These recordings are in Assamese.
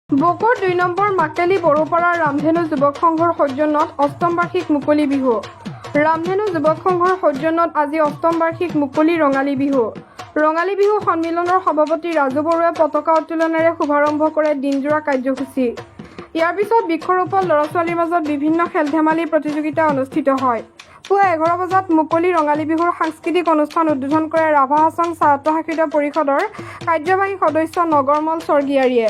বকৰ ২ নম্বৰ মাকেলি বড়োপাৰাৰ ৰামধেনু যুৱক সংঘৰ সৌজন্যত অষ্টম বাৰ্ষিক মুকলি বিহু। ৰামধেনু যুৱক সংঘৰ সৌজন্যত আজি অষ্টম বাৰ্ষিক মুকলি ৰঙালী বিহু। ৰঙালী বিহু সন্মিলনৰ সভাপতি ৰাজু বড়োৱে পতাকা উত্তোলনেৰে শুভাৰম্ভ কৰে দিনজোৰা কাৰ্যসূচী। ইয়াৰ পিছত বৃক্ষৰোপণ ল'ৰা-ছোৱালীৰ মাজত বিভিন্ন খেল-ধেমালিৰ প্ৰতিযোগিতা অনুষ্ঠিত হয়। পুৱা ১১ বজাত মুকলি ৰঙালী বিহুৰ সাংস্কৃতিক অনুষ্ঠান উদ্বোধন কৰে ৰাভা হাছং স্বায়ত্তশাসিত পৰিষদৰ কাৰ্যবাহী সদস্য নগৰমল স্বৰ্গীয়াৰীয়ে।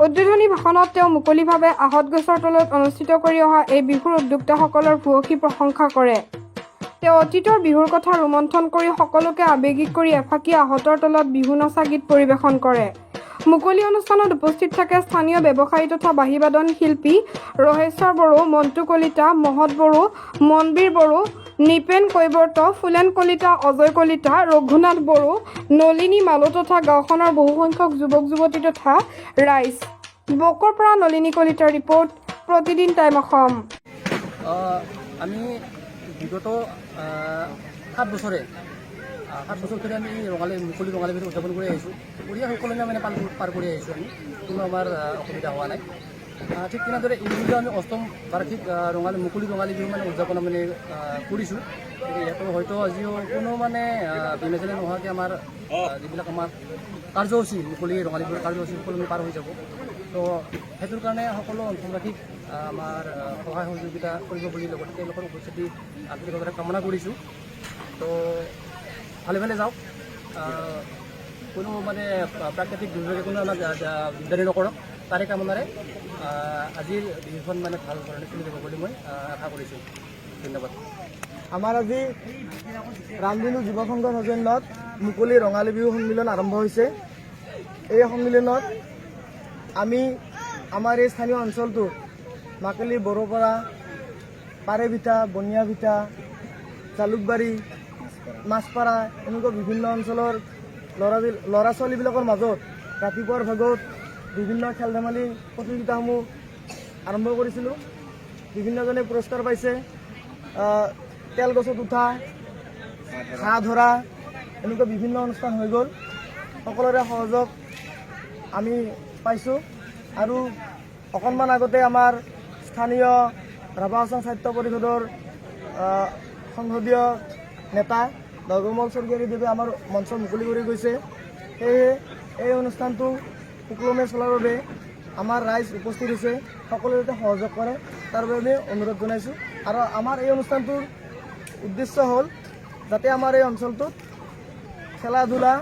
উদ্বোধনী ভাষণত তেওঁ মুকলিভাৱে আহঁত গছৰ তলত অনুষ্ঠিত কৰি অহা এই বিহুৰ উদ্যোক্তাসকলৰ ভূয়সী প্ৰশংসা কৰে। তেওঁ অতীতৰ বিহুৰ কথা ৰোমন্থন কৰি সকলোকে আৱেগিক কৰি এফাকি আহঁতৰ তলত বিহু নচা গীত পৰিৱেশন কৰে। মুকলি অনুষ্ঠানত উপস্থিত থাকে স্থানীয় ব্যৱসায়ী তথা বাঁহীবাদন শিল্পী ৰহেশ্বৰ বড়ো, মণ্টু কলিতা, মহৎ বড়ো, মনবীৰ বড়ো, নিপেন কৈবৰ্ত, ফুলেন কলিতা, অজয় কলিতা, ৰঘুনাথ বড়ো, নলিনী মালো তথা গাঁওখনৰ বহুসংখ্যক যুৱক-যুৱতী তথা ৰাইজ। বকৰ পৰা নলিনী কলিতাৰ ৰিপৰ্ট, প্ৰতিদিন টাইম অসম। আমি বিগত ৭ বছৰ ধৰি আমি মুকলি ৰঙালী বিহু উদযাপন কৰি আহিছোঁ। সকলোৱে মানে পাৰ কৰি আহিছোঁ। আমি কোনো আমাৰ অসুবিধা হোৱা নাই। ঠিক তেনেদৰে এই বিহুটো আমি অষ্টম বাৰ্ষিক মুকলি ৰঙালী বিহু মানে উদযাপন মানে কৰিছোঁ। ইয়াতো হয়তো আজিও কোনো মানে বিমেচনে নোহোৱাকৈ আমাৰ যিবিলাক আমাৰ কাৰ্যসূচী মুকলি ৰঙালী বিহুৰ কাৰ্যসূচী সকলো পাৰ হৈ যাব। তো সেইটোৰ কাৰণে সকলো অঞ্চলবাসীক আমাৰ সহায় সহযোগিতা কৰিব বুলি লগতে তেওঁলোকৰ উপস্থিতি আন্তৰিকতাৰে কামনা কৰিছোঁ। তো ভালে ভালে যাওক, কোনো মানে প্ৰাকৃতিক দুৰ্যোগে কোনো আমাক দিগদাৰি নকৰক, তাৰে কামনাৰে আজিৰ বিহুখন মানে ভাল ধৰণে চলি যাব বুলি মই আশা কৰিছোঁ। ধন্যবাদ। আমাৰ আজি ৰামধেনু যুৱ সংঘৰ সৌজন্যত মুকলি ৰঙালী বিহু সন্মিলন আৰম্ভ হৈছে। এই সন্মিলনত আমি আমাৰ এই স্থানীয় অঞ্চলটোৰ মাকেলি বড়োপাৰা, পাৰেভিটা, বনিয়াভিটা, জালুকবাৰী, মাছপাৰা এনেকুৱা বিভিন্ন অঞ্চলৰ ল'ৰা ছোৱালীবিলাকৰ মাজত ৰাতিপুৱাৰ ভাগত বিভিন্ন খেল ধেমালি প্ৰতিযোগিতাসমূহ আৰম্ভ কৰিছিলোঁ। বিভিন্নজনে পুৰস্কাৰ পাইছে। তেল গছত উঠা, হাঁহ ধৰা এনেকুৱা বিভিন্ন অনুষ্ঠান হৈ গ'ল। সকলোৰে সহযোগ আমি পাইছোঁ। আৰু অকণমান আগতে আমাৰ স্থানীয় ৰাভা হাছং স্বায়ত্ত পৰিষদৰ সংসদীয় নেতা নগৰমল স্বৰ্গীয়াৰীদেৱে আমাৰ মঞ্চ মুকলি কৰি গৈছে। সেয়েহে এই অনুষ্ঠানটো সুকলমে চলাৰ বাবে আমাৰ ৰাইজ উপস্থিত হৈছে। সকলোৱে যাতে সহযোগ কৰে তাৰ বাবে আমি অনুৰোধ জনাইছোঁ। আৰু আমাৰ এই অনুষ্ঠানটোৰ উদ্দেশ্য হ'ল যাতে আমাৰ এই অঞ্চলটোত খেলা ধূলা,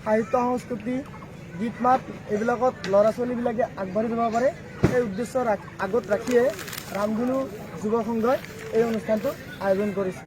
সাহিত্য সংস্কৃতি, গীত মাত এইবিলাকত ল'ৰা ছোৱালীবিলাকে আগবাঢ়ি যাব পাৰে। এই উদ্দেশ্য আগত ৰাখিয়ে ৰামধেনু যুৱ সংঘই এই অনুষ্ঠানটো আয়োজন কৰিছে।